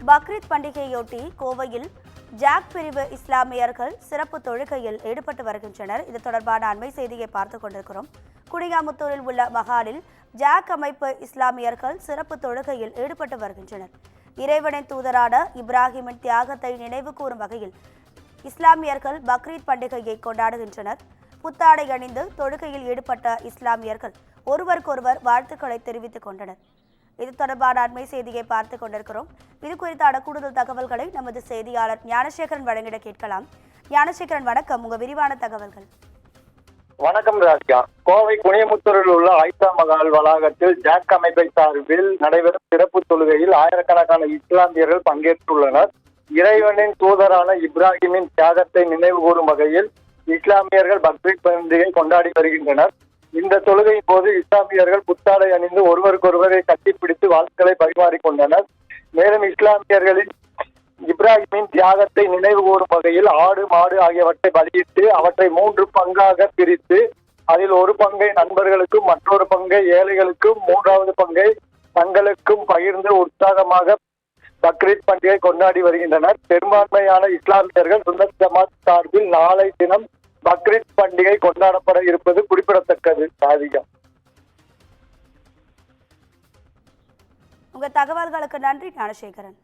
பக்ரீத் பண்டிகையொட்டி கோவையில் ஜாக் பிரிவு இஸ்லாமியர்கள் சிறப்பு தொழுகையில் ஈடுபட்டு வருகின்றனர். இது தொடர்பான அண்மை செய்தியை பார்த்துக் கொண்டிருக்கிறோம். குடியாமுத்தூரில் உள்ள மகாலில் ஜாக் அமைப்பு இஸ்லாமியர்கள் சிறப்பு தொழுகையில் ஈடுபட்டு வருகின்றனர். இறைவனின் தூதரான இப்ராஹிமின் தியாகத்தை நினைவு கூறும் வகையில் இஸ்லாமியர்கள் பக்ரீத் பண்டிகையை கொண்டாடுகின்றனர். புத்தாடை அணிந்து தொழுகையில் ஈடுபட்ட இஸ்லாமியர்கள் ஒருவருக்கொருவர் வாழ்த்துக்களை தெரிவித்துக் கொண்டனர். இது தொடர்பான அண்மை செய்தியை பார்த்துக் கொண்டிருக்கிறோம். இது குறித்தான கூடுதல் தகவல்களை நமது செய்தியாளர் ஞானசேகரன் வழங்கிட கேட்கலாம். ஞானசேகரன், வணக்கம். உங்க விரிவான தகவல்கள். வணக்கம் ராஜா. கோவை குனியமுத்தூரில் உள்ள ஆயிஷா மகால் வளாகத்தில் ஜாக் அமைப்பை சார்பில் நடைபெறும் சிறப்பு தொழுகையில் ஆயிரக்கணக்கான இஸ்லாமியர்கள் பங்கேற்றுள்ளனர். இறைவனின் தூதரான இப்ராஹிமின் தியாகத்தை நினைவு கூறும் வகையில் இஸ்லாமியர்கள் பக்ரீத் பண்டிகை கொண்டாடி வருகின்றனர். இந்த தொழுகையின் போது இஸ்லாமியர்கள் புத்தாடை அணிந்து ஒருவருக்கொருவரை கட்டிப்பிடித்து வாழ்த்துக்களை பரிமாறிக்கொண்டனர். மேலும் இஸ்லாமியர்களின் இப்ராஹிமின் தியாகத்தை நினைவு கூறும் வகையில் ஆடு, மாடு ஆகியவற்றை பலியிட்டு அவற்றை 3 பங்காக பிரித்து அதில் ஒரு பங்கை நண்பர்களுக்கும், மற்றொரு பங்கை ஏழைகளுக்கும், 3வது பங்கை தங்களுக்கும் பகிர்ந்து உற்சாகமாக பக்ரீத் பண்டிகை கொண்டாடி வருகின்றனர். பெரும்பான்மையான இஸ்லாமியர்கள் சுன்னத் ஜமாத் சார்பில் நாளை தினம் பக்ரீத் பண்டிகை கொண்டாடப்பட இருப்பது குறிப்பிடத்தக்கது. சாதிகம். உங்க தகவல்களுக்கு நன்றி ஞானசேகரன்.